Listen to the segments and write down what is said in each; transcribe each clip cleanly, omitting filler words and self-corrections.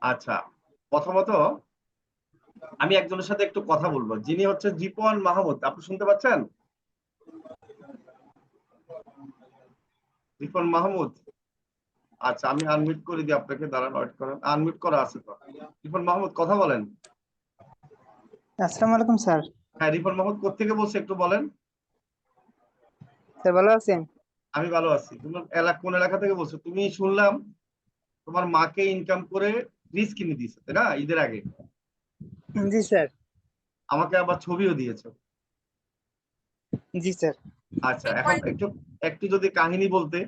আচ্ছা, প্রথমত আমি একজনের সাথে একটু কথা বলবো, যিনি হচ্ছে জিপন মাহমুদ। আপনি শুনতে পাচ্ছেন? জিপন মাহমুদ। আচ্ছা, আমি আনমিউট করে দিই আপনাকে, দাঁড়ান, ওয়েট করেন। আনমিউট করা আছে তো। রিপন মাহমুদ, কথা বলেন। আসসালামু আলাইকুম স্যার। হ্যাঁ, রিপন মাহমুদ কোত্থেকে বলছে একটু বলেন। স্যার ভালো আছেন? আমি ভালো আছি। তোমার এলাকা কোন এলাকা থেকে বলছো? তুমি শুনলাম তোমার মাকে ইনকাম করে ফ্রিজ কিনে দিয়েছে, তাই না, ঈদের আগে? জি স্যার। আমাকে আবার ছবিও দিয়েছো। জি স্যার। আচ্ছা, এখন একটু একটু যদি কাহিনী বলতে,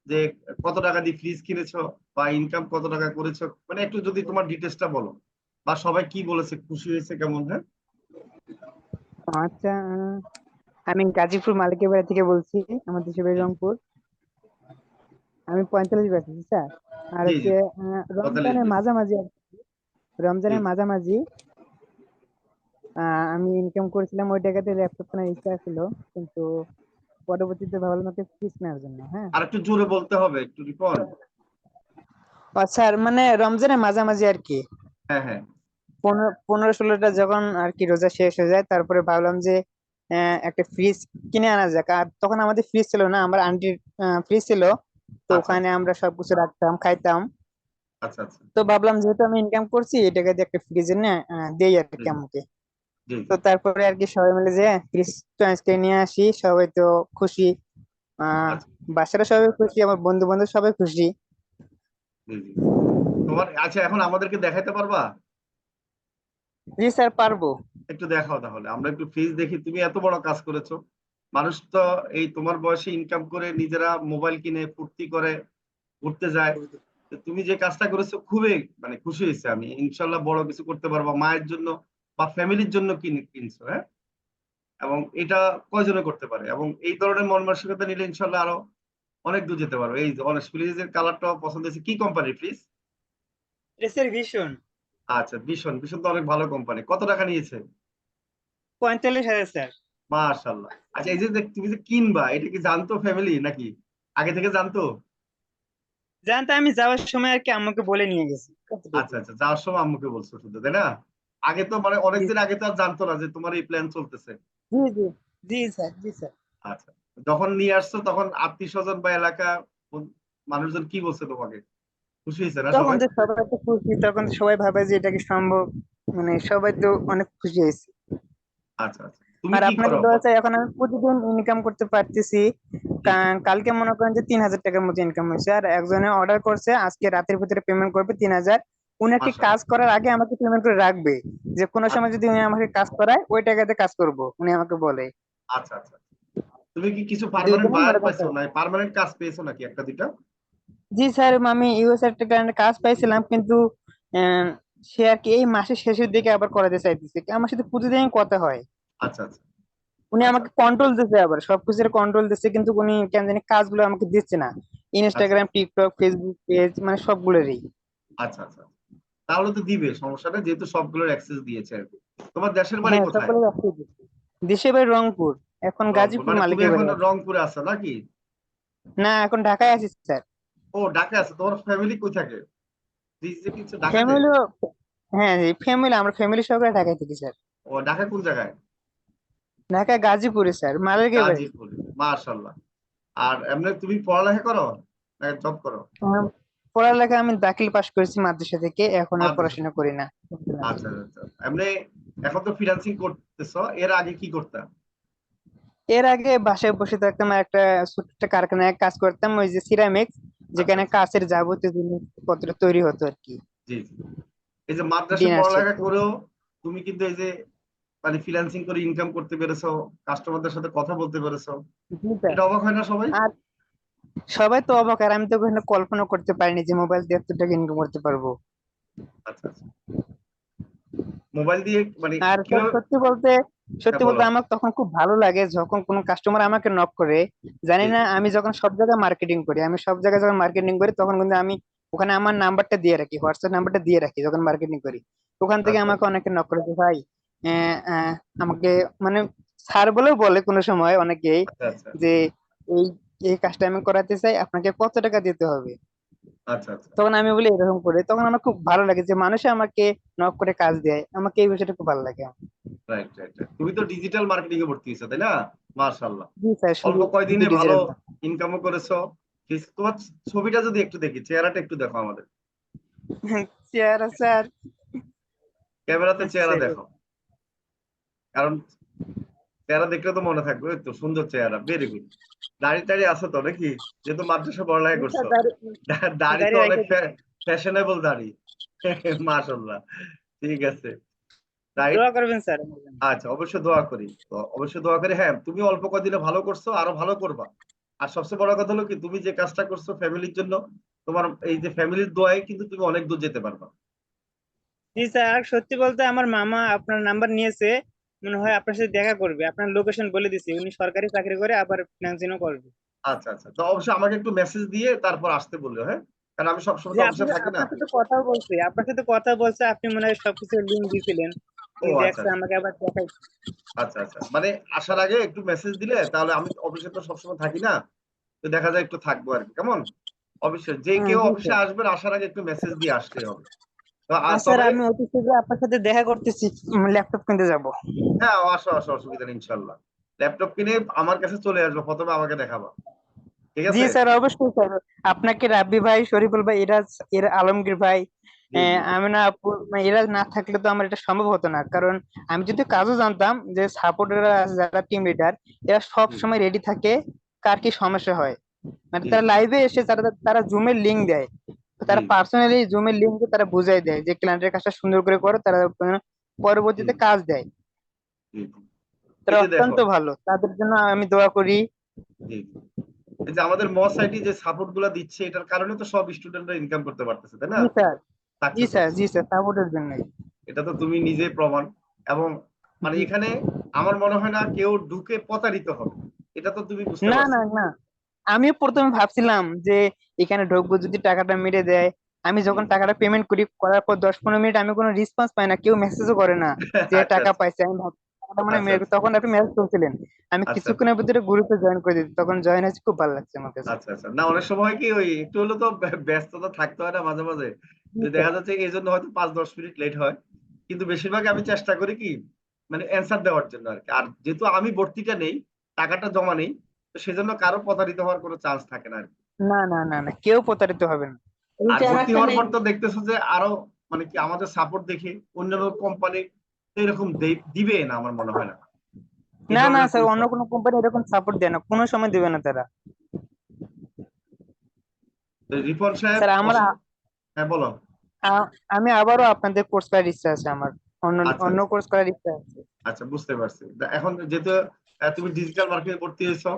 যে কত টাকা দিয়ে ফ্রিজ কিনেছো বা ইনকাম কত টাকা করেছো, মানে একটু যদি তোমার ডিটেলসটা বলো, বা সবাই কি বলেছে, খুশি হয়েছে কেমন? হ্যাঁ। আচ্ছা, আমি গাজীপুর মালিকের বাড়ি থেকে বলছি। আমার দেশের বাড়ি জি রংপুর। আমি 45 পাচ্ছি স্যার। আর জি জি। হচ্ছে 45 রমজানের দিন। মাঝামাঝি জি রমজানের জি। মাঝামাঝি আমি ইনকাম করেছিলাম ওই টাকাতে ল্যাপটপ কেনার ইচ্ছা ছিল, কিন্তু পরবর্তীতে ভাবলাম একটা ফ্রিজ নেওয়ার জন্য। হ্যাঁ। আর একটু জোরে বলতে হবে একটু, রিপন। স্যার মানে রমজানের মাঝামাঝি আর কি হ্যাঁ হ্যাঁ। 15-16টা যখন আর কি রোজা শেষ হয়ে যায়, তারপরে ভাবলাম যে একটা ফ্রিজ কিনে আনা যাক। আর তখন আমাদের ফ্রিজ ছিল না, আমার আন্টির ফ্রিজ ছিল। তো আচ্ছা ওখানে আচ্ছা আমরা সবকিছু রাখতাম, খাইতাম। আচ্ছা আচ্ছা। তো ভাবলাম যেহেতু আমি ইনকাম করছি, এই টাকা দিয়ে একটা ফ্রিজ এনে দেই আর জি কি আমাকে। জি জি। তো তারপরে আর কি সবাই মিলে যে ফ্রিজ চয়েস করে নিয়ে আসি, সবাই তো খুশি। আহ আচ্ছা। বাসারা সবাই খুশি, আমার বন্ধু বান্ধব সবাই খুশি। জি জি। তোমার আচ্ছা, এখন আমাদেরকে দেখাইতে পারবা? জি স্যার, পারবো। একটু দেখাও তাহলে, আমরা একটু ফেস দেখি। তুমি এত বড় কাজ করেছো। মানুষ তো এই তোমার বয়সে ইনকাম করে নিজেরা মোবাইল কিনে ফুর্তি করে ঘুরতে যায়। তো তুমি যে কাজটা করেছো খুবই মানে খুশি হয়েছে আমি। ইনশাল্লাহ বড় কিছু করতে পারবা মায়ের জন্য বা ফ্যামিলির জন্য কিনছো, হ্যাঁ। এবং এটা কয়জনে করতে পারে, এবং এই ধরনের মন মানসিকতা নিলে ইনশাল্লাহ আরো অনেক দূর যেতে পারো। এই যে অনেক ফ্রিজের কালারটাও পছন্দ হয়েছে। কি কোম্পানির ফ্রিজ? এটা স্যার ভীষণ। আচ্ছা, ভীষণ। ভীষণ তো অনেক ভালো কোম্পানি। কত টাকা নিয়েছে? 45,000 স্যার। মাশাআল্লাহ। আচ্ছা, এই যে তুমি যে কিনবা, এটা কি জানতো ফ্যামিলি নাকি আগে থেকে জানতো? জানতে আমি যাওয়ার সময় আর কি আমাকে বলে নিয়ে গেছি আচ্ছা কতটুকু। আচ্ছা, যাওয়ার সময় আম্মুকে বলছো শুধু, তাই না? আগে তো মানে জি অনেকদিন আগে তো আর জানতো না যে তোমার এই প্ল্যান চলতেছে। জি জি। জি স্যার, জি স্যার। আচ্ছা, যখন নিয়ে আসছো তখন আত্মীয় স্বজন বা এলাকা মানুষজন কি বলছে তোমাকে? খুশি হয়েছে না তখন সবাই? তো সবাই তো খুশি, তখন তো সবাই ভাবে যে এটা কি সম্ভব। মানে সবাই তো অনেক খুশি হয়েছে। আচ্ছা আচ্ছা। তুমি আর কি আপনাদের করো দোয়া চাই এখন আমি প্রতিদিন ইনকাম করতে পারতেছি। জি জি। কালকে মনে করেন যে 3,000 টাকার মতো ইনকাম হয়েছে, আর একজনে অর্ডার করছে আজকে রাতের ভিতরে পেমেন্ট করবে 3,000। উনি একটি কাজ মাশাআল্লাহ। করার আগে আমাকে পেমেন্ট করে রাখবে, যে কোনো আচ্ছা সময় যদি উনি আমাকে কাজ করায় ওই টাকাতে কাজ করব, উনি আমাকে বলে। আচ্ছা আচ্ছা। তুমি কি কিছু দুই পার্মানেন্ট দিনই বায়ার এরকম পাইছো, করে। না পার্মানেন্ট কাজ পেয়েছো নাকি একটা দুইটা? জি স্যার, আমি ইউএস একটা কাজ পাইছিলাম, কিন্তু আহ, সে আর কি এই মাসের শেষের দিকে আবার করাতে চাইতেছে। আমার সাথে প্রতিদিন কথা হয়। আচ্ছা আচ্ছা উনি আচ্ছা আমাকে কন্ট্রোল দিচ্ছে, আবার সবকিছুর কন্ট্রোল দিচ্ছে, কিন্তু উনি কেন জানি কাজগুলো আমাকে দিচ্ছে না। আচ্ছা ইনস্টাগ্রাম, টিকটক, ফেসবুক পেজ মানে সবগুলোরই। আচ্ছা আচ্ছা। তাহলে তো দিবে, সমস্যা নেই, যেহেতু সবগুলোর অ্যাক্সেস দিয়েছে আর কি। তোমার দেশের বাড়ি হ্যাঁ, কোথায়? সবগুলো রাখতে দিচ্ছে। দেশের বাড়ি রংপুর। এখন রংপুর, গাজীপুর মানে তুমি মালিকের বাড়ি এখন আছে। রংপুরে আছো নাকি? না, এখন ঢাকায় আছি স্যার। ও, ঢাকায় আছে। তোমার ফ্যামিলি কই থাকে? যে কিছু ঢাকাতে? ফ্যামিলি। হ্যাঁ, ফ্যামিলি, আমরা ফ্যামিলি সহকারে ঢাকায় থাকি স্যার। ও, ঢাকা কোন জায়গায়? ঢাকা গাজীপুরে স্যার, মালিকের বাড়ি। গাজীপুরে। মাশাআল্লাহ। আর এমনি তুমি পড়ালেখা করো না জব করো? আহ, পড়ালেখা আমি দাখিল পাশ করেছি মাদ্রাসা থেকে, এখন আর মাদ্রাসা। পড়াশোনা করি না। আচ্ছা আচ্ছা। এমনি এখন তো ফ্রিল্যান্সিং করতেছো, এর আগে কি করতা? এর আগে বাসায় বসে থাকতাম, আর একটা ছোট্ট একটা কারখানায় কাজ করতাম, ওই যে সিরামিক্স, আচ্ছা যেখানে আচ্ছা। কাঁচের যাবতীয় জিনিসপত্র তৈরি হতো আর কি। জি জি। এই যে মাদ্রাসা ডিনার সেট। পড়ালেখা করেও তুমি কিন্তু এই যে মানে ফ্রিল্যান্সিং করে ইনকাম করতে পেরেছো, কাস্টমারদের সাথে কথা বলতে পেরেছো, জি স্যার। এটা অবাক হয় না সবাই? আর সবাই তো অবাক, আর আমি তো কখনো কল্পনা করতে পারিনি যে মোবাইল দিয়ে এত টাকা ইনকাম করতে পারবো। আচ্ছা আচ্ছা। মোবাইল দিয়ে মানে আর স্যার কিভাবে? সত্যি বলতে, হ্যাঁ সত্যি বলো। বলতে আমার তখন খুব ভালো লাগে যখন কোনো কাস্টমার আমাকে নক করে। জানি জি না, জি। আমি যখন সব জায়গায় মার্কেটিং করি, আমি সব জায়গায় যখন মার্কেটিং করি তখন কিন্তু আমি ওখানে আমার নাম্বারটা দিয়ে রাখি, হোয়াটসঅ্যাপ নাম্বারটা দিয়ে রাখি যখন মার্কেটিং করি। ওখান থেকে আচ্ছা আমাকে অনেকে নক করে যে ভাই, আহ, আহ, আমাকে মানে স্যার বলেও বলে কোনো সময় অনেকেই, আচ্ছা আচ্ছা। যে এই এই কাজটা আমি করাতে চাই, আপনাকে কত টাকা দিতে হবে। আচ্ছা আচ্ছা। তখন আমি বলি এরকম করে, তখন আমার খুব ভালো লাগে যে মানুষে আমাকে নক করে কাজ দেয়, আমাকে এই বিষয়টা খুব ভালো লাগে। Right right right. তুমি তো ডিজিটাল মার্কেটিং এ ভর্তি হয়েছো তাই না? মাশাআল্লাহ। জি স্যার, অল্প শুধু শুধু কয়দিনে ভালো ডিজিটাল। ইনকামও করেছো। তোমার ছবিটা যদি একটু দেখি, চেহারাটা একটু দেখো আমাদের, চেহারা স্যার, ক্যামেরাতে চেহারা আচ্ছা, দেখো, কারণ চেহারা দেখলে তো মনে থাকবে। ওই তো সুন্দর চেহারা, ভেরি গুড। দাড়ি টাড়ি আছে তো নাকি? যেহেতু মাদ্রাসা পড়ালেখা করছো। দাড়ি তো দাঁড়িয়ে অনেক রেখে দিচ্ছি। ফ্যাশনেবল দাড়ি। মাশাআল্লাহ। ঠিক আছে। রাইট। দোয়া করবেন স্যার আমার জন্য। আচ্ছা, অবশ্যই দোয়া করি, তো অবশ্যই দোয়া করি। হ্যাঁ, তুমি অল্প কদিনে ভালো করছো, আরো ভালো করবা। আর সবচেয়ে বড় কথা হলো কি, তুমি যে কাজটা করছো ফ্যামিলির জন্য, তোমার এই যে ফ্যামিলির দোয়ায় কিন্তু তুমি অনেক দূর যেতে পারবা। জি স্যার, সত্যি বলতে আমার মামা আপনার নাম্বার নিয়েছে, মনে হয় আপনার সাথে দেখা করবে, আপনার লোকেশন বলে দিছি, উনি সরকারি চাকরি করে আবার ফ্রিল্যান্সিংও করবে। আচ্ছা আচ্ছা, তো অবশ্যই আমাকে একটু মেসেজ দিয়ে তারপর আসতে বললো, হ্যাঁ? কারণ আমি সবসময় যে তো অফিসে আপনার থাকি না। আপনার সাথে কথাও বলছি, আপনার সাথে কথা বলছে, আপনি মনে হয় সবকিছু লিঙ্ক দিয়েছিলেন, ও উনি আচ্ছা দেখছে আচ্ছা আমাকে আবার দেখাই। আচ্ছা আচ্ছা, মানে আসার আগে একটু মেসেজ দিলে তাহলে, আমি অফিসে তো সবসময় থাকি না, তো দেখা যায় একটু থাকবো আর কি, কেমন? অবশ্যই যে হ্যাঁ কেউ জি অফিসে স্যার। আসবেন, আসার আগে একটু মেসেজ দিয়ে আসতেই হবে। তো স্যার তবে আমি অতি শীঘ্র আপনার সাথে দেখা করতেছি, ল্যাপটপ কিনতে যাব। হ্যাঁ, আসো আসো, অসুবিধা নেই ইনশাল্লাহ। ল্যাপটপ কিনে আমার কাছে চলে আসবো, প্রথমে আমাকে দেখাবা। ঠিক জি আছে। স্যার, অবশ্যই স্যার। আপনাকে রাব্বি ভাই, শরীফুল ভাই, ইরাজ, এর আলমগীর ভাই, জি জি আমিনা আপু, মানে এরা না থাকলে তো আমার এটা সম্ভব হতো না। কারণ আমি যদি কাজও জানতাম যে সাপোর্টাররা যারা টিম লিডার, এরা সব জি সময় রেডি থাকে কার কি সমস্যা হয়। মানে জি তারা জি লাইভে এসে তারা তারা জুমের লিংক দেয়, তো জি তারা পার্সোনালি জুমের লিংক দিয়ে তারা বুঝাই দেয় যে ক্লায়েন্টের কাজটা সুন্দর করে করো, তারা জি পরবর্তীতে কাজ দেয়। জি জি। তারা এই যে দেখো, অত্যন্ত ভালো, তাদের জন্য আমি দোয়া করি। জি জি, এই যে আমাদের মস আইটি যে সাপোর্ট গুলা দিচ্ছে, এটার কারণে তো সব স্টুডেন্টরা ইনকাম করতে পারতেছে তাই না? জি স্যার, জি সাকসেস স্যার, হচ্ছে। জি স্যার, সাপোর্টের জন্যই। এটা তো তুমি নিজে প্রমাণ। এবং মানে জি। এখানে আমার মনে হয় না কেউ ঢুকে প্রতারিত হবে। এটা তো তুমি বুঝতে না পারছো। না না, আমি প্রথমে ভাবছিলাম যে এখানে ঢুকবো, যদি টাকাটা মেরে দেয়, আমি জি যখন টাকাটা পেমেন্ট করি, করার পর 10-15 মিনিট আমি কোনো রেসপন্স পাই না, কেউ মেসেজও করে না যে আচ্ছা টাকা আচ্ছা পাইছে। আমি ভাবছি টাকাটা মানে আচ্ছা আচ্ছা তখন আপনি মেসেজ করছিলেন, আমি আচ্ছা আচ্ছা কিছুক্ষণের ভিতরে গ্রুপে জয়েন করে দিই, তখন জয়েন হয়েছে, খুব ভালো লাগছে আমার কাছে। আচ্ছা আচ্ছা, না অনেক সময় কি ওই একটু হলে তো ব্যস্ততা থাকতে হয় না মাঝে মাঝে। জি যে দেখা স্যার। যাচ্ছে এই জন্য হয়তো 5-10 মিনিট লেট হয়। কিন্তু বেশিরভাগ আমি চেষ্টা করি কি, মানে অ্যান্সার দেওয়ার জন্য আর কি। আর যেহেতু আমি ভর্তিটা নেই, টাকাটা জমা নেই, তো সেজন্য কারো প্রতারিত হওয়ার কোনো চান্স থাকে না আর কি। না না না না, কেউ প্রতারিত হবে না। আর ভর্তি হওয়ার পর তো দেখতেছো যে আরো, মানে কি আমাদের সাপোর্ট দেখে অন্যান্য কোম্পানি এরকম দিবে না, আমার মনে হয় না এই না না ধরনের স্যার, অন্য পরিষেবা। কোনো কোম্পানি এরকম সাপোর্ট দেয় না, কোনো সময় দিবে না তারা। তো রিপন সাহেব স্যার আমার হ্যাঁ বলো। আমি আবারও আপনাদের কোর্স করার ইচ্ছা আছে আমার, অন্য আচ্ছা অন্য আচ্ছা কোর্স করার ইচ্ছা আছে। আচ্ছা, বুঝতে পারছি। এখন যেহেতু তুমি ডিজিটাল মার্কেটিং ভর্তি হয়েছো,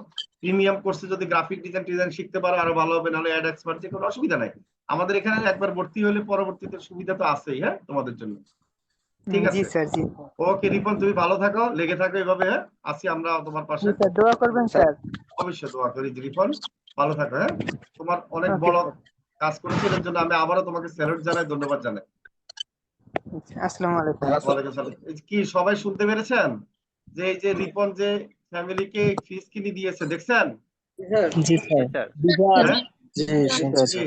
প্রিমিয়াম কোর্সে যদি গ্রাফিক ডিজাইন শিখতে পারো আরো ভালো হবে, নাহলে অ্যাড এক্সপার্ট, যে কোনো অসুবিধা নাই। আমাদের এখানে একবার ভর্তি হলে পরবর্তীতে সুবিধা তো আছেই, হ্যাঁ, তোমাদের জন্য। ঠিক জি আছে। স্যার, জি স্যার। ওকে রিপন, তুমি ভালো থাকো, লেগে থাকো এভাবে, হ্যাঁ? আছি আমরা তোমার জি পাশে। স্যার, দোয়া করবেন স্যার। অবশ্যই দোয়া করি যে রিপন, ভালো থাকো, হ্যাঁ? তোমার অনেক ওকে বড় স্যার। কাজ করেছো, এর জন্য আমি আবারও তোমাকে স্যালুট জানাই, ধন্যবাদ জানাই। আসসালামু আলাইকুম। ওয়ালাইকুম সালাম। এই যে কি সবাই শুনতে পেরেছেন যে এই যে রিপন যে ফ্যামিলিকে ফিস কিনে দিয়েছে, দেখছেন? জি স্যার। হ্যাঁ। জি শুনছি। জি।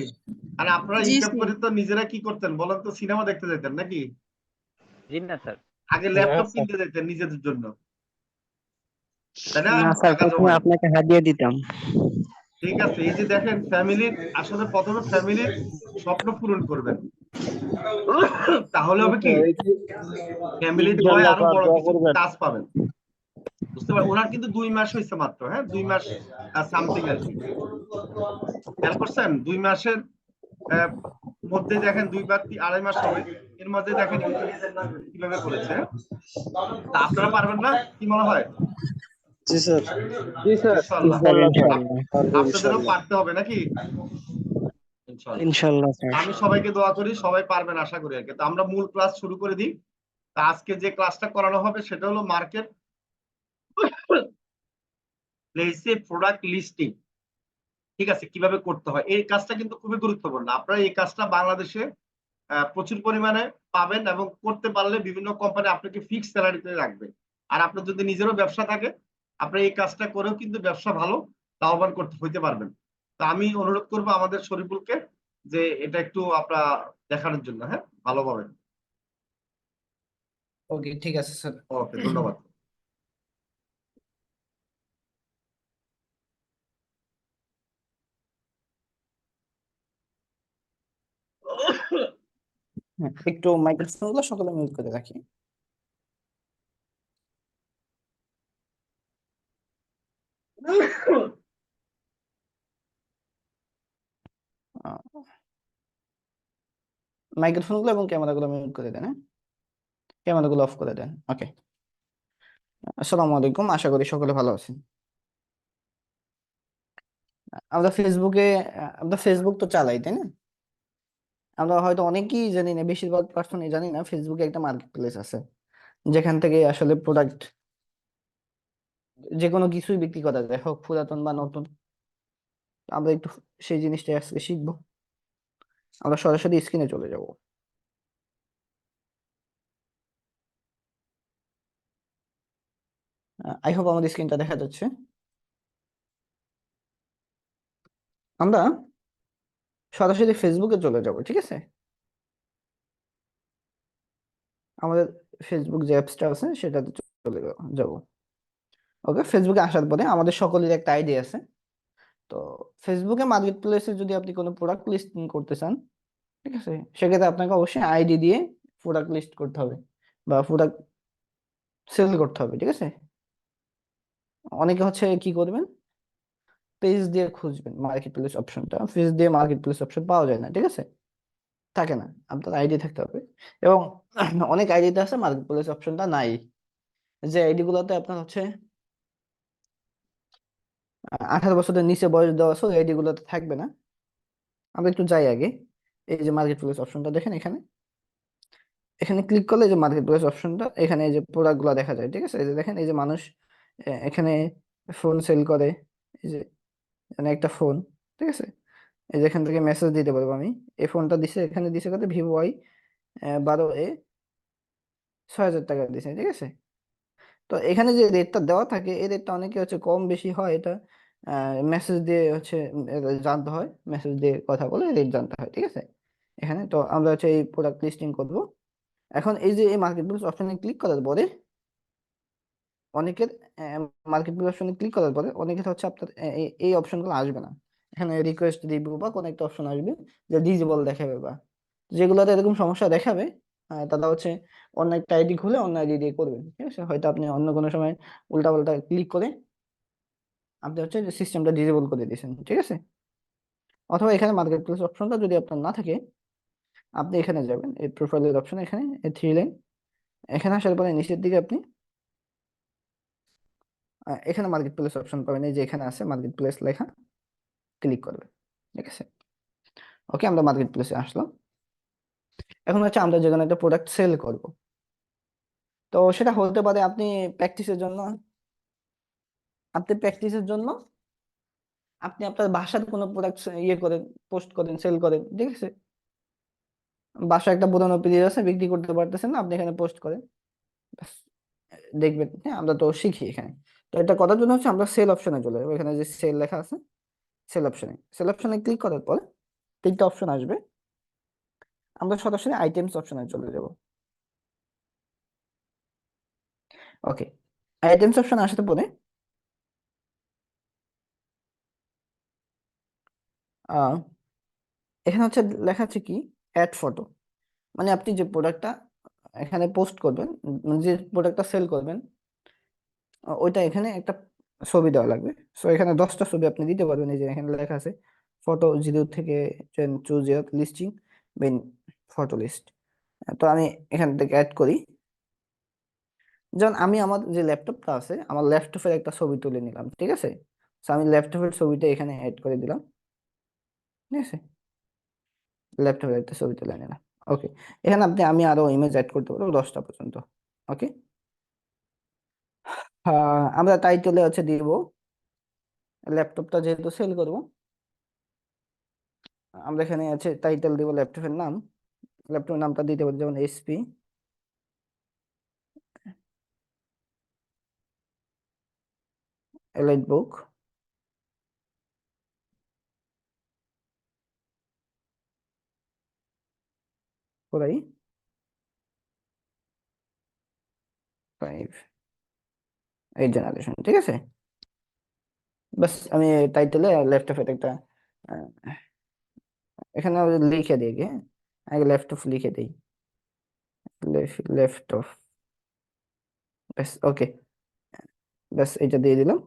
আর আপনারা জি ইনকাম স্যার। করে তো নিজেরা কি করতেন বলেন তো? সিনেমা দেখতে যেতেন নাকি? জি না স্যার। আগে না ল্যাপটপ স্যার, কিনতে যেতেন নিজেদের জন্য, তাই না? না স্যার, টাকা প্রথমে জমায়। আপনাকে হাদিয়া দিতাম। ঠিক আছে, এই যে দেখেন ফ্যামিলির, আসলে প্রথমে ফ্যামিলির স্বপ্ন পূরণ করবেন, তাহলে হবে কি ফ্যামিলির দোয়ায় ইনশাল্লাহ আরো স্যার, বড় দোয়া কিছু করবেন। কাজ পাবেন। বুঝতে পারেন, ওনার কিন্তু 2 মাস হয়েছে মাত্র, হ্যাঁ, 2 মাস সামথিং আর কি। খেয়াল করছেন 2 মাসের আহ, মধ্যে দেখেন 2 বা 2.5 মাস হবে, এর মধ্যে দেখেন ইনকাম কিভাবে করেছে, হ্যাঁ? তা আপনারা পারবেন না, কি মনে হয়? জি স্যার। জি স্যার। জি ইনশাল্লাহ। স্যার, আপ- ইনশাল্লাহ পারবো আপনাদেরও ইনশাল্লাহ। পারতে হবে নাকি? ইনশাল্লাহ। ইনশাল্লাহ স্যার। আমি সবাইকে দোয়া করি, সবাই পারবেন আশা করি আর কি। তো আমরা মূল ক্লাস শুরু করে দিই। তা আজকে যে ক্লাসটা করানো হবে সেটা হলো মার্কেট প্লেসে প্রোডাক্ট লিস্টিং। ঠিক আছে, কিভাবে করতে হয় এই কাজটা কিন্তু খুবই গুরুত্বপূর্ণ। আপনারা এই কাজটা বাংলাদেশে প্রচুর পরিমাণে পাবেন, এবং করতে পারলে বিভিন্ন কোম্পানি আপনাকে ফিক্সড স্যালারিতে রাখবে। আর আপনার যদি নিজেরও ব্যবসা থাকে, আপনি এই কাজটা করেও কিন্তু ব্যবসা ভালো লাভবান করতে হইতে পারবেন। তো আমি অনুরোধ করবো আমাদের শরীফুলকে যে এটা একটু আপনার দেখানোর জন্য, হ্যাঁ, ভালোভাবে। ওকে, ঠিক আছে স্যার। ওকে, ধন্যবাদ। হ্যাঁ, একটু মাইক্রোফোন গুলো সকলে মিউট করে রাখি। মাইক্রোফোন গুলো এবং ক্যামেরা গুলো মিউট করে দেন, হ্যাঁ, ক্যামেরা গুলো অফ করে দেন। ওকে, আসসালামু আলাইকুম, আশা করি সকলে ভালো আছেন। আমরা ফেসবুকে আমরা ফেসবুক তো চালাই, তাই না? আমরা হয়তো অনেকেই জানি না, বেশিরভাগ পার্সনই জানি না ফেসবুকে একটা মার্কেট প্লেস আছে, যেখান থেকে আসলে প্রোডাক্ট যে কোনো কিছুই বিক্রি করা যায়, হোক পুরাতন বা নতুন। আমরা একটু সেই জিনিসটা আজকে শিখবো। আমরা সরাসরি স্ক্রিনে চলে যাব। আই হোপ আমাদের স্ক্রিনটা দেখা যাচ্ছে। আমরা সরাসরি ফেসবুকে চলে যাব, ঠিক আছে? আমাদের ফেসবুক যে অ্যাপসটা আছে সেটাতে চলে যাব। ওকে, ফেসবুকে আসার পরে আমাদের সকলের একটা আইডি আছে। তো ফেসবুকে মার্কেট প্লেসে যদি আপনি কোনো প্রোডাক্ট লিস্টিং করতে চান, ঠিক আছে, সেক্ষেত্রে আপনাকে অবশ্যই আইডি দিয়ে প্রোডাক্ট লিস্ট করতে হবে বা প্রোডাক্ট সেল করতে হবে, ঠিক আছে? অনেকে হচ্ছে কি করবেন, পেজ দিয়ে খুঁজবেন মার্কেট প্লেস অপশনটা, পেজ দিয়ে মার্কেট প্লেস অপশন পাওয়া যায় না, ঠিক আছে? থাকে না, আপনার আইডি থাকতে হবে। এবং অনেক আইডিতে আছে মার্কেট প্লেস অপশনটা নাই, যে আইডি গুলোতে আপনার হচ্ছে 18 বছরের নিচে বয়স দেওয়া আছে, আইডি গুলোতে থাকবে না। আমরা একটু যাই আগে, এই যে মার্কেট প্লেস অপশনটা দেখেন, এখানে এখানে ক্লিক করলে এই যে মার্কেট প্লেস অপশনটা, এখানে এই যে প্রোডাক্ট গুলো দেখা যায়, ঠিক আছে? এই যে দেখেন, এই যে মানুষ এখানে ফোন সেল করে, এই যে এখানে একটা ফোন, ঠিক আছে? এই যে এখান থেকে মেসেজ দিতে পারবো আমি, এই ফোনটা দিছে, এখানে দিছে কত, ভিভো Y 12A 6,000 টাকা দিছে, ঠিক আছে? তো এখানে যে রেটটা দেওয়া থাকে, এই রেটটা অনেকে হচ্ছে কম বেশি হয়, এটা মেসেজ দিয়ে হচ্ছে জানতে হয়, মেসেজ দিয়ে কথা বলে রেট জানতে হয়, ঠিক আছে? এখানে তো আমরা হচ্ছে এই প্রোডাক্ট লিস্টিং করব। এখন এই যে এই মার্কেট প্লেস অপশনে ক্লিক করার পরে অনেকের মার্কেট প্লেস অপশনে ক্লিক করার পরে অনেকের হচ্ছে আপনার এই অপশনগুলো আসবে না। এখানে রিকোয়েস্ট রিভিউ বা কোনো একটা অপশন আসবে যে ডিজেবল দেখাবে, বা যেগুলোতে এরকম সমস্যা দেখাবে তারা হচ্ছে অন্য একটা আইডি খুলে অন্য আইডি দিয়ে করবেন, ঠিক আছে? হয়তো আপনি অন্য কোনো সময় উল্টাপাল্টা ক্লিক করে আপনি হচ্ছে সিস্টেমটা ডিজেবল করে দিয়েছেন, ঠিক আছে? অথবা এখানে মার্কেট প্লেস অপশনটা যদি আপনার না থাকে, আপনি এখানে যাবেন, এই প্রোফাইলের অপশন, এখানে এই 3 লাইন, এখানে আসার পরে নিচের দিকে আপনি এখানে মার্কেট প্লেস অপশন পাবেন, এই যে এখানে আছে মার্কেট প্লেস লেখা, ক্লিক করবেন, ঠিক আছে? ওকে, আমরা মার্কেট প্লেসে আসলাম। এখন হচ্ছে আমরা যেখানে একটা প্রোডাক্ট সেল করব, তো সেটা হতে পারে প্র্যাকটিসের জন্য আপনি প্র্যাকটিসের জন্য আপনি আপনার বাসার কোনো প্রোডাক্ট করেন, পোস্ট করেন, সেল করেন, ঠিক আছে? বাসায় একটা পুরোনো পেজ আছে, বিক্রি করতে পারতেছেন না, আপনি এখানে পোস্ট করেন, ব্যাস, দেখবেন। হ্যাঁ, আমরা তো শিখি এখানে। তো এটা করার জন্য হচ্ছে আমরা সেল অপশনে চলে যাবো, এখানে যে সেল লেখা আছে, সেল অপশনে ক্লিক করার পর 3টা অপশন আসবে, আমরা সরাসরি আইটেমস অপশনে চলে যাব। ওকে, আইটেমস অপশন আসার পরে আহ এখানে হচ্ছে লেখা আছে কি, অ্যাড ফটো, মানে আপনি যে প্রোডাক্টটা এখানে পোস্ট করবেন, যে প্রোডাক্টটা সেল করবেন, ওইটা এখানে একটা ছবি দেওয়া লাগবে। সো এখানে 10টা ছবি আপনি দিতে পারবেন, এই যে এখানে লেখা আছে ফটো 0 থেকে চুজ ইয়ার লিস্টিং মেইন ফটো লিস্ট। তো আমি এখান থেকে অ্যাড করি, যেমন আমি আমার যে ল্যাপটপটা আছে, আমার ল্যাপটপের একটা ছবি তুলে নিলাম, ঠিক আছে? তো আমি ল্যাপটপের ছবিটা এখানে অ্যাড করে দিলাম, ঠিক আছে? ল্যাপটপের একটা ছবি তুলে নিলাম। ওকে, এখানে আমি আরো ইমেজ অ্যাড করতে পারবো 10টা পর্যন্ত। ওকে, আমরা টাইটেলে হচ্ছে দিব, ল্যাপটপটা যেহেতু সেল করব, আমরা এখানে আছে টাইটেল দিব ল্যাপটপের নাম, ল্যাপটপের নামটা দিতে পারি, যেমন HP এলাইট বুক। পুরাই 5 8 জেনারেশন, ঠিক আছে। বাস আমি টাইটেলে লেফট অফ একটা আহ, এখানে লিখে দিই আগে, হ্যাঁ? আগে লেফট অফ লিখে দিই, লেফট অফ। ব্যাস ওকে, ব্যাস এটা দিয়ে দিলাম।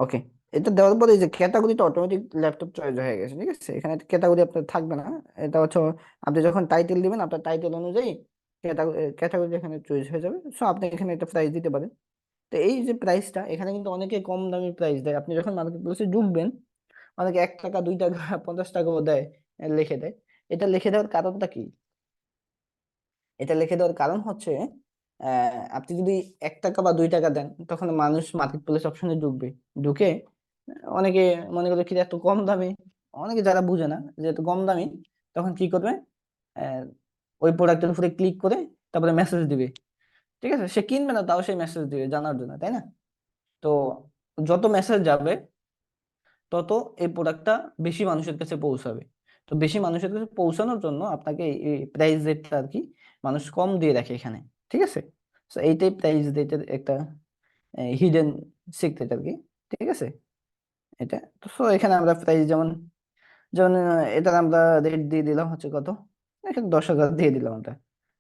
ওকে, এটা দেওয়ার পরে এই যে ক্যাটাগরিটা অটোমেটিক ল্যাপটপ চয়েস হয়ে গেছে, ঠিক আছে। এখানে ক্যাটাগরি আপনার থাকবে না, এটা হচ্ছে আপনি যখন টাইটেল দিবেন আপনার টাইটেল অনুযায়ী ক্যাটাগরি এখানে চয়েস হয়ে যাবে। সো আপনি এখানে একটা প্রাইস দিতে পারেন। তো এই যে প্রাইসটা, এখানে কিন্তু অনেকে কম দামি প্রাইস দেয়। আপনি যখন মার্কেট প্লেসে ঢুকবেন, অনেকে 1 টাকা 2 টাকা 50 টাকাও দেয়, লিখে দেয়। এটা লিখে দেওয়ার কারণটা কি? এটা লিখে দেওয়ার কারণ হচ্ছে আপনি যদি 1 টাকা বা 2 টাকা দেন, তখন মানুষ মার্কেট প্লেস অপশনে ঢুকবে। ঢুকে অনেকে মনে করে কি এত কম দামে, অনেকে যারা বুঝে না যে এত কম দামি, তখন কি করবে, আহ, ওই প্রোডাক্টের উপরে ক্লিক করে তারপরে মেসেজ দিবে, ঠিক আছে। সে কিনবে না, তাও সে মেসেজ দিবে জানার জন্য, তাই না? তো যত মেসেজ যাবে তত এই প্রোডাক্টটা বেশি মানুষের কাছে পৌঁছাবে। তো বেশি মানুষের কাছে পৌঁছানোর জন্য আপনাকে এই প্রাইস রেটটা আর কি মানুষ কম দিয়ে রাখে এখানে, ঠিক আছে। তো এইটাই প্রাইস রেটের একটা হিডেন সিক্রেট আর কি, ঠিক আছে। এটা তো so এখানে আমরা প্রাইস যেমন যেমন এটার আমরা রেট দিয়ে দিলাম হচ্ছে কত, এখানে 10,000 দিয়ে দিলাম আমরা,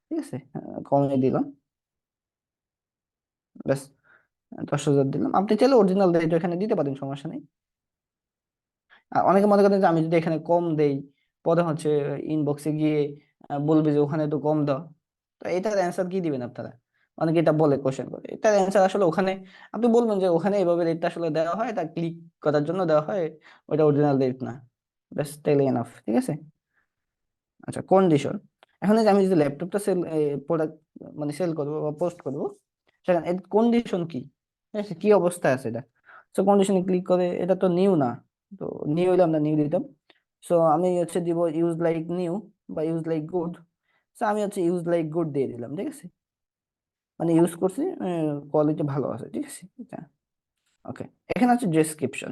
ঠিক আছে। কমে দিলাম, ব্যাস 10,000 দিলাম। আপনি চাইলে অরিজিনাল রেট এখানে দিতে পারেন, সমস্যা নেই। আর অনেকে মনে করেন যে আমি যদি এখানে কম দেই, পরে হচ্ছে ইনবক্সে গিয়ে বলবে যে ওখানে তো কম দাও। তো এটার অ্যান্সার কি দিবেন আপনারা? অনেকে এটা বলে, কোশ্চেন করে। এটার অ্যান্সার আসলে ওখানে আপনি বলবেন যে ওখানে এইভাবে রেটটা আসলে দেওয়া হয়, এটা ক্লিক করার জন্য দেওয়া হয়, ওইটা অরিজিনাল রেট না। ব্যাস তাইলে এনাফ, ঠিক আছে। আচ্ছা, কন্ডিশন। এখন এই যে আমি যদি ল্যাপটপটা প্রোডাক্ট মানে সেল করবো বা পোস্ট করবো, সেখানে এর কন্ডিশন কি, ঠিক আছে, কি অবস্থায় আছে এটা। সো কন্ডিশনে ক্লিক করে, এটা তো নিউ না, তো নিউ হইলে আমরা নিউ দিতাম। সো আমি হচ্ছে দিব ইউজ লাইক নিউ বা ইউজ লাইক গুড। সো আমি হচ্ছে ইউজ লাইক গুড দিয়ে দিলাম, ঠিক আছে। মানে ইউজ করছি, কোয়ালিটি ভালো আছে, ঠিক আছে। ওকে, এখানে হচ্ছে ডেসক্রিপশন।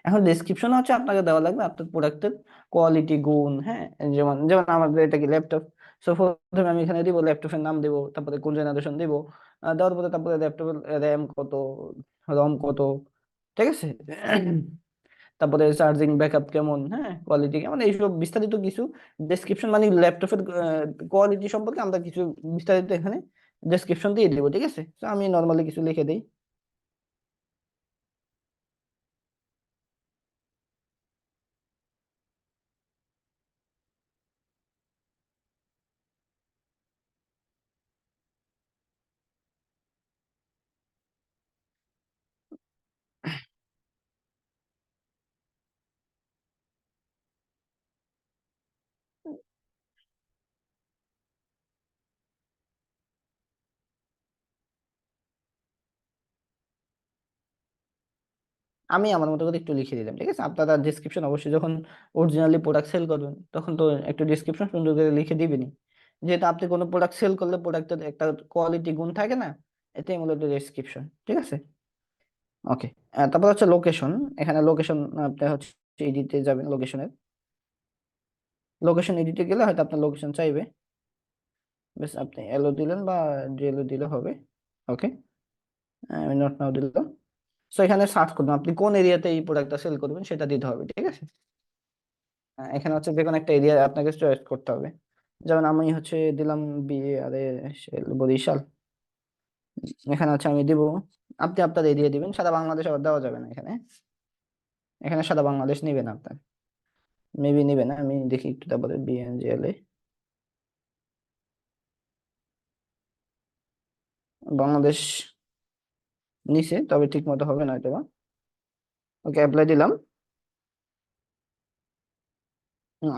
এখন ডেসক্রিপশন হচ্ছে আপনাকে দেওয়া লাগবে আপনার প্রোডাক্টের কোয়ালিটি, গুণ, হ্যাঁ। যেমন যেমন আমাদের এটা কি ল্যাপটপ। সো প্রথমে আমি এখানে দিব ল্যাপটপের নাম দিব, তারপরে কোন জেনারেশন দিব, দেওয়ার পরে তারপরে ল্যাপটপের র্যাম কত, রম কত, ঠিক আছে। তারপরে চার্জিং ব্যাকআপ কেমন, হ্যাঁ, কোয়ালিটি কেমন, এইসব বিস্তারিত কিছু ডেসক্রিপশন, মানে ল্যাপটপের কোয়ালিটি সম্পর্কে আমরা কিছু বিস্তারিত এখানে ডেসক্রিপশন দিয়ে দিব, ঠিক আছে। তো আমি নর্মালি কিছু লিখে দিই। আমি আমার মতো করে একটু লিখে দিলাম, ঠিক আছে। আপনারা ডিসক্রিপশন অবশ্যই যখন অরিজিনালি প্রোডাক্ট সেল করবেন, তখন তো একটু ডিসক্রিপশন সুন্দর করে লিখে দিবেনই। যেহেতু আপনি কোনো প্রোডাক্ট সেল করলে প্রোডাক্টের একটা কোয়ালিটি গুণ থাকে না, এটাই মূলত ডিসক্রিপশন, ঠিক আছে। ওকে, তারপর হচ্ছে লোকেশন। এখানে লোকেশন আপনি হচ্ছে এডিটে যাবেন, লোকেশন এডিটে গেলে হয়তো আপনার লোকেশন চাইবে, বেশ আপনি এলো দিলেন বা জেলো দিলে হবে। ওকে, আমি নট নাও দিলাম। সো এখানে সার্চ করবেন আপনি কোন এরিয়াতে এই প্রোডাক্টটা সেল করবেন, সেটা দিতে হবে, ঠিক আছে। এখানে হচ্ছে যে কোনো একটা এরিয়া আপনাকে চয়েস করতে হবে। যেমন আমি হচ্ছে দিলাম বিআরএ বরিশাল। এখানে হচ্ছে আমি দিব, আপনি আপনার এরিয়া দিবেন, সারা বাংলাদেশ আবার দেওয়া যাবে না এখানে। এখানে সারা বাংলাদেশ নিবেন আপনার, মেবি নিবে না, আমি দেখি একটু। তারপরে বিএনজিএল বাংলাদেশ নিচে, তবে ঠিক মতো হবে না হয়তো বা। ওকে, অ্যাপ্লাই দিলাম।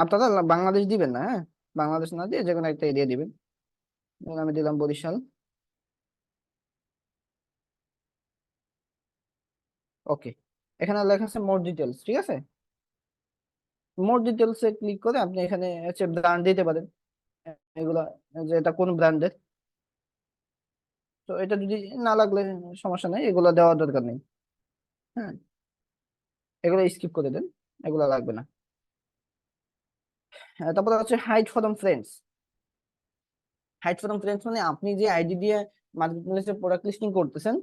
আপনারা বাংলাদেশ দিবেন না, হ্যাঁ, বাংলাদেশ না দিয়ে যে কোনো একটা এরিয়া দিবেন। যেমন আমি দিলাম বরিশাল। ওকে, এখানে লেখা আছে মোর ডিটেলস, ঠিক আছে। মোর ডিটেলস এ ক্লিক করে আপনি এখানে হচ্ছে ব্র্যান্ড দিতে পারেন, এগুলা, যে এটা কোন ব্র্যান্ডের। তো এটা যদি না লাগলে সমস্যা নেই, এগুলো দেওয়ার দরকার নেই, হ্যাঁ, এগুলো স্কিপ করে দেন। এগুলো লাগবে না। তারপরে হচ্ছে hide from friends. Hide from friends মানে আপনি যে আইডি দিয়ে মার্কেট প্লেসে প্রোডাক্ট লিস্টিং করতেছেন,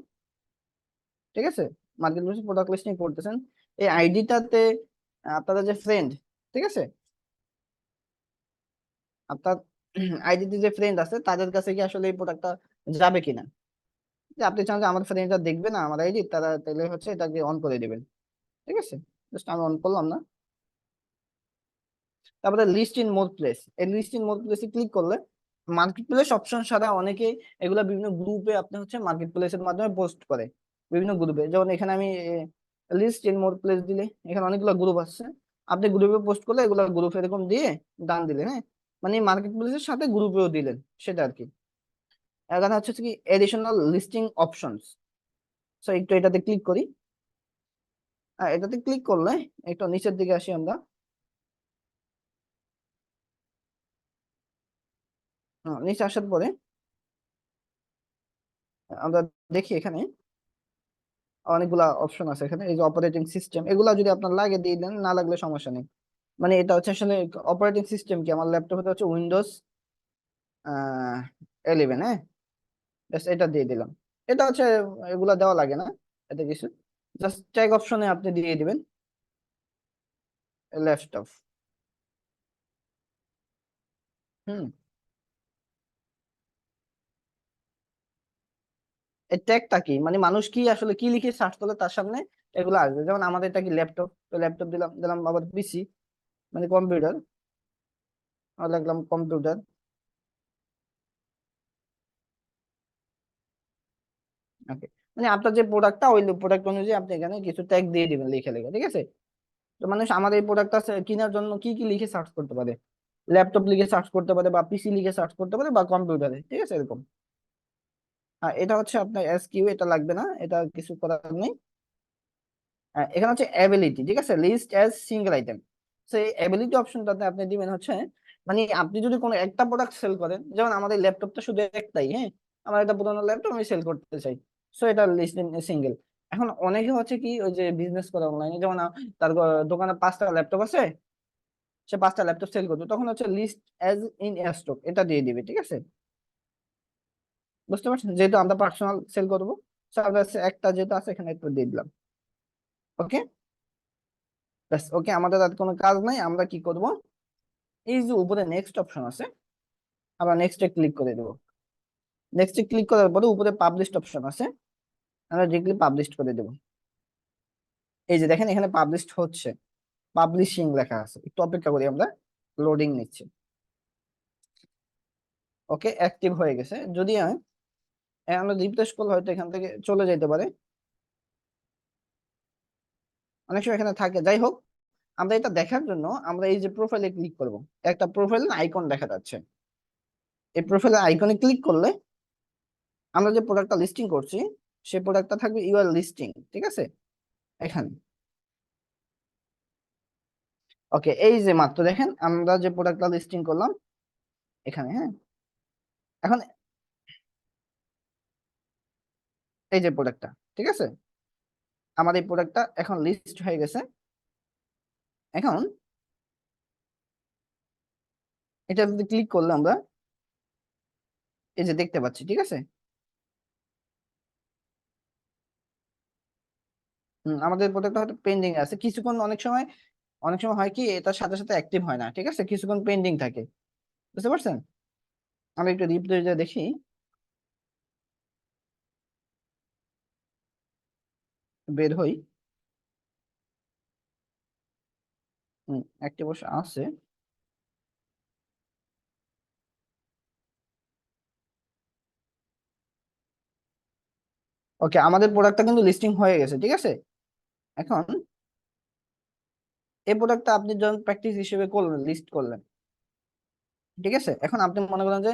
ঠিক আছে, মার্কেট প্লেসে প্রোডাক্ট লিস্টিং করতেছেন, এই আইডিটাতে আপনারা যে ফ্রেন্ড, ঠিক আছে, আপনার আইডিতে যে ফ্রেন্ড আছে তাদের কাছে কি আসলে এই প্রোডাক্টটা যাবে কিনা। যে আপনি চান যে আমার ফ্রেন্ডরা দেখবে না আমার আইডি, তারা তাহলে হচ্ছে এটাকে অন করে দিবেন, ঠিক আছে। জাস্ট আমি অন করলাম না। তারপরে লিস্ট ইন মোর প্লেস, এই লিস্ট ইন মোর প্লেসে ক্লিক করলে মার্কেট প্লেস অপশন ছাড়া অনেকে এগুলা বিভিন্ন গ্রুপে আপনি হচ্ছে মার্কেট প্লেসের মাধ্যমে পোস্ট করে, বিভিন্ন গ্রুপে। যেমন এখানে আমি লিস্ট ইন মোর প্লেস দিলে এখানে অনেকগুলো গ্রুপ আছে, আপনি গ্রুপে পোস্ট করলে এগুলা গ্রুপ এরকম দিয়ে ডান দিলেন, হ্যাঁ, মানে মার্কেট প্লেসের সাথে গ্রুপেও দিলেন, সেটা আর কি। এখানে হচ্ছে কি এডিশনাল লিস্টিং অপশনস, সো একটু এটাতে ক্লিক করি। এটাতে ক্লিক করলে একটু নিচের দিকে আসি আমরা। নিচে আসার পরে আমরা দেখি এখানে অনেকগুলা অপশন আছে। এখানে এই যে অপারেটিং সিস্টেম, এগুলা যদি আপনার লাগে দিয়ে দেন, না লাগলে সমস্যা নেই। মানে এটা হচ্ছে আসলে অপারেটিং সিস্টেম কি, আমার ল্যাপটপে হচ্ছে উইন্ডোজ 11, হ্যাঁ, ব্যাস এটা দিয়ে দিলাম। এটা হচ্ছে এগুলা দেওয়া লাগে না, এটা কিছু, জাস্ট ট্যাগ অপশনে আপনি দিয়ে দিবেন ল্যাপটপ। হুম, এই ট্যাগটা কি, মানে মানুষ কি আসলে কি লিখে সার্চ করলে তার সামনে এগুলো আসবে। যেমন আমাদের এটা কি ল্যাপটপ, তো ল্যাপটপ দিলাম, দিলাম আবার পিসি মানে কম্পিউটার, আর লিখলাম কম্পিউটার। ওকে, মানে আপনার যে প্রোডাক্টটা ওই প্রোডাক্ট অনুযায়ী আপনি এখানে কিছু ট্যাগ দিয়ে দিবেন লিখে লিখে, ঠিক আছে। তো মানুষ আমাদের এই প্রোডাক্টটা কেনার জন্য কি কি লিখে সার্চ করতে পারে, ল্যাপটপ লিখে সার্চ করতে পারে বা পিসি লিখে সার্চ করতে পারে বা কম্পিউটারে, ঠিক আছে, এরকম। এটা হচ্ছে আপনার এসকিউ, এটা লাগবে না, এটা কিছু করার নেই। এখানে হচ্ছে অ্যাবিলিটি, ঠিক আছে, লিস্ট অ্যাজ সিঙ্গেল আইটেম। তো এই অ্যাবিলিটি অপশনটাতে আপনি দিবেন হচ্ছে, মানে আপনি যদি কোনো একটা প্রোডাক্ট সেল করেন, যেমন আমাদের ল্যাপটপটা শুধু একটাই, হ্যাঁ, আমার একটা পুরোনো ল্যাপটপ আমি সেল করতে চাই, সো এটা লিস্ট সিঙ্গেল। এখন অনেকে হচ্ছে কি ওই যে বিজনেস করে অনলাইনে, যেমন তার দোকানে 5টা ল্যাপটপ আছে, সে 5টা ল্যাপটপ সেল করবে, তখন হচ্ছে লিস্ট অ্যাজ ইন স্টক এটা দিয়ে দিবে, ঠিক আছে। বুঝতে পারছেন, যেহেতু আমরা পার্সোনাল সেল করবো, so আমরা একটা যেহেতু আছে এখানে একটু দিয়ে দিলাম। ওকে, ব্যাস, ওকে, আমাদের আর কোনো কাজ নাই। আমরা কি করব, এই যে উপরে নেক্সট অপশন আছে, আমরা নেক্সটে ক্লিক করে দেবো। নেক্সটে ক্লিক করার পরে উপরে পাবলিশড অপশন আছে, আমরা ডিরেক্টলি পাবলিশ করে দেবো। এই যে দেখেন এখানে পাবলিশড হচ্ছে, পাবলিশিং লেখা আছে, একটু অপেক্ষা করি আমরা, লোডিং নিচ্ছে। ওকে, অ্যাক্টিভ হয়ে গেছে। যদি আমরা রিফ্রেশ করলে হয়তো এখান থেকে চলে যেতে পারে, অনেক সময় এখানে থাকে। যাই হোক, আমরা এটা দেখার জন্য আমরা এই যে প্রোফাইলে ক্লিক করব, একটা প্রোফাইল আইকন দেখা যাচ্ছে, এই প্রোফাইলের আইকনে ক্লিক করলে আমরা যে প্রোডাক্টটা লিস্টিং করছি সেই প্রোডাক্টটা থাকবে ইউআর লিস্টিং, ঠিক আছে, এখানে। ওকে, এই যে মাত্র দেখেন আমরা যে প্রোডাক্টটা লিস্টিং করলাম এখানে, হ্যাঁ, এখন এই যে প্রোডাক্টটা, ঠিক আছে, আমার এই প্রোডাক্টটা এখন লিস্ট হয়ে গেছে। এখন এটা যদি ক্লিক করলে আমরা এই যে দেখতে পাচ্ছি, ঠিক আছে। আমাদের প্রোডাক্টটা হয়তো পেন্ডিং আছে কিছুক্ষণ, অনেক সময় হয় কি এটার সাথে সাথে অ্যাক্টিভ হয় না, ঠিক আছে, কিছুক্ষণ পেন্ডিং থাকে, বুঝতে পারছেন। আমি একটু রিপ্লেস দেখি, বের হই। অ্যাক্টিভ অবশ্য আছে। ওকে, আমাদের প্রোডাক্টটা কিন্তু লিস্টিং হয়ে গেছে, ঠিক আছে। এখন এই প্রোডাক্টটা আপনি যখন প্র্যাকটিস হিসেবে করলেন, লিস্ট করলেন, ঠিক আছে, এখন আপনি মনে করেন যে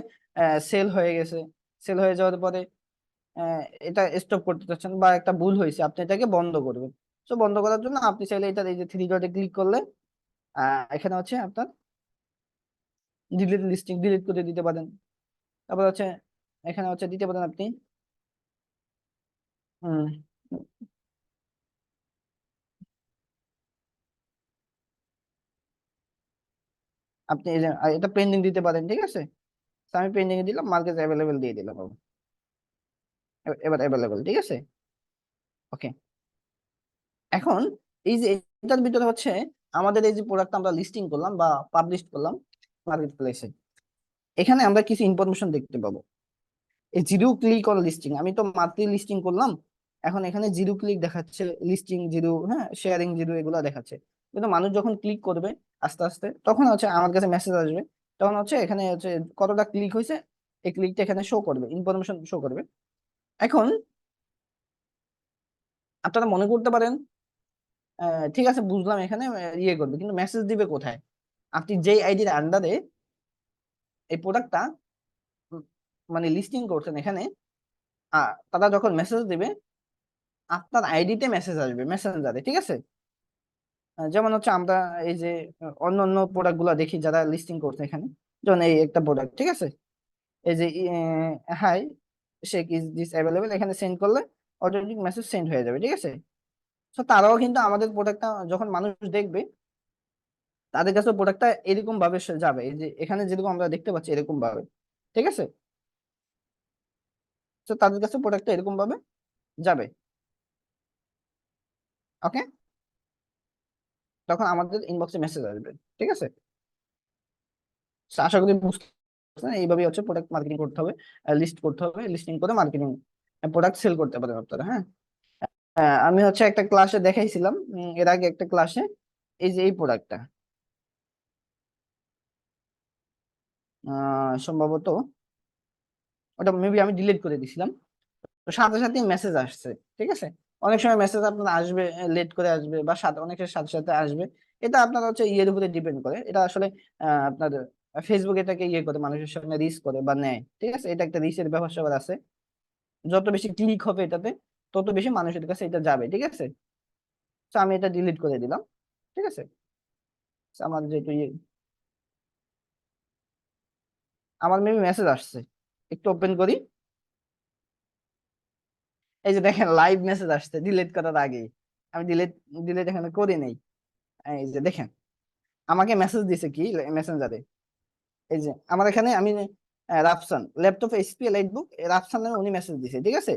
সেল হয়ে গেছে, সেল হয়ে যাওয়ার পরে আহ, এটা স্টপ করতে চাচ্ছেন বা একটা ভুল হয়েছে, আপনি এটাকে বন্ধ করবেন। তো বন্ধ করার জন্য আপনি চাইলে এটা এই যে থ্রি ডটে ক্লিক করলে এখানে হচ্ছে আপনার ডিলিট লিস্টিং ডিলিট করে দিতে পারেন। তারপর হচ্ছে এখানে হচ্ছে দিতে পারেন আপনি আপনি এই যে এটা পেন্ডিং দিতে পারেন, ঠিক আছে? তো আমি পেন্ডিং এ দিলাম, মার্কেট অ্যাভেলেবেল দিয়ে দিলাম এবার অ্যাভেলেবেল, ঠিক আছে? ওকে, এখন এই যে এটার ভিতরে হচ্ছে আমাদের এই যে প্রোডাক্ট আমরা লিস্টিং করলাম বা পাবলিশ করলাম মার্কেট প্লেসে, এখানে আমরা কিছু ইনফরমেশন দেখতে পাবো। এই জিরো ক্লিক অন লিস্টিং, আমি তো মাত্রই লিস্টিং করলাম, এখন এখানে জিরো ক্লিক দেখাচ্ছে, লিস্টিং জিরো, হ্যাঁ, শেয়ারিং জিরো, এগুলো দেখাচ্ছে। কিন্তু মানুষ যখন ক্লিক করবে আস্তে আস্তে, তখন হচ্ছে আমার কাছে মেসেজ আসবে, তখন হচ্ছে এখানে হচ্ছে কতটা ক্লিক হয়েছে, এই ক্লিকটা এখানে শো করবে, ইনফরমেশন শো করবে। এখন আপনারা মনে করতে পারেন ঠিক আছে বুঝলাম, এখানে ইয়ে করবে, কিন্তু মেসেজ দিবে কোথায়? আপনি যেই আইডির আন্ডারে এই প্রোডাক্টটা মানে লিস্টিং করছেন, এখানে তারা যখন মেসেজ দিবে আপনার আইডিতে মেসেজ আসবে মেসেঞ্জারে, ঠিক আছে? যেমন হচ্ছে আমরা এই যে অন্য অন্য প্রোডাক্ট গুলা দেখি যারা লিস্টিং করছে এখানে, যেমন এই একটা প্রোডাক্ট, ঠিক আছে, এই যে hi shake is this available, এখানে সেন্ড করলে অটোমেটিক মেসেজ সেন্ড হয়ে যাবে, ঠিক আছে? তো তারাও কিন্তু আমাদের প্রোডাক্টটা যখন মানুষ দেখবে, তাদের কাছে প্রোডাক্টটা এরকম ভাবে যাবে, এই যে এখানে যেরকম আমরা দেখতে পাচ্ছি এরকম ভাবে, ঠিক আছে? তো তাদের কাছে প্রোডাক্টটা এরকম ভাবে যাবে। ওকে, তখন আমাদের ইনবক্সে মেসেজ আসবে, ঠিক আছে? So, আশা করি বুঝতে পারছেন, এইভাবেই হচ্ছে প্রোডাক্ট মার্কেটিং করতে হবে, লিস্ট করতে হবে, লিস্টিং করে মার্কেটিং প্রোডাক্ট সেল করতে পারেন আপনারা। হ্যাঁ, আমি হচ্ছে একটা ক্লাসে দেখাইছিলাম, এর আগে একটা ক্লাসে, এই যে এই প্রোডাক্টটা সম্ভবত ওটা মেবি আমি ডিলিট করে দিছিলাম, তো সাথে সাথে মেসেজ আসছে, ঠিক আছে? অনেক সময় মেসেজ আপনার আসবে, লেট করে আসবে, বা সাথে অনেকের সাথে সাথে আসবে। এটা আপনার হচ্ছে ইয়ের উপরে ডিপেন্ড করে, এটা আসলে আপনার ফেসবুক এটাকে ইয়ে করে, মানুষের সঙ্গে রিচ করে বা নেয়, ঠিক আছে? এটা একটা রিচের ব্যবহার স্যাপার আছে, যত বেশি ক্লিক হবে এটাতে তত বেশি মানুষের কাছে এটা যাবে, ঠিক আছে? তো আমি এটা ডিলিট করে দিলাম, ঠিক আছে? So, আমার যেহেতু আমার মেবি মেসেজ আসছে, একটু ওপেন করি, এই যে দেখেন লাইভ মেসেজ আসছে ডিলিট করার আগে, আমি ডিলিট ডিলিট এখানে করি নাই। এই যে দেখেন আমাকে মেসেজ দিছে কি মেসেঞ্জারে, এই যে আমার এখানে আমি রাফসান ল্যাপটপ এইচপি লাইটবুক, রাফসান নামে উনি মেসেজ দিছে, ঠিক আছে?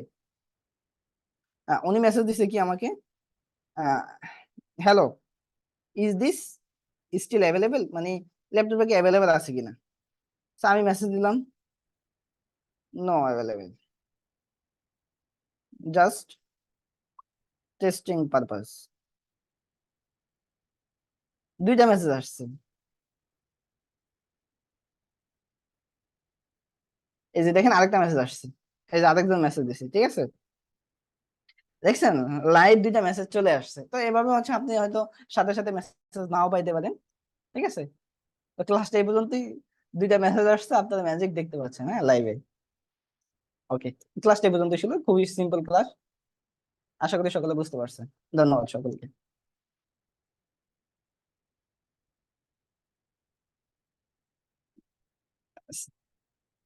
উনি মেসেজ দিছে কি আমাকে, hello is this still available, মানে ল্যাপটপে কি অ্যাভেলেবেল আছে কিনা। So, আমি মেসেজ দিলাম no available, just testing purpose. দুইটা মেসেজ আসছে, এই যে দেখেন আরেকটা মেসেজ আসছে, এই যে আরেকজন মেসেজ দিছে, ঠিক আছে? দেখছেন লাইভ দুইটা মেসেজ চলে আসছে। তো এভাবে হচ্ছে আপনি হয়তো সাথে সাথে মেসেজ নাও পাইতে পারেন, ঠিক আছে? তো ক্লাসটা এই পর্যন্তই, দুইটা মেসেজ আসছে, আপনারা ম্যাজিক দেখতে পাচ্ছেন, হ্যাঁ, লাইভে। ওকে, ক্লাসটা এই পর্যন্ত ছিল, খুবই সিম্পল ক্লাস, আশা করি সকলে বুঝতে পারছেন। ধন্যবাদ সকলকে।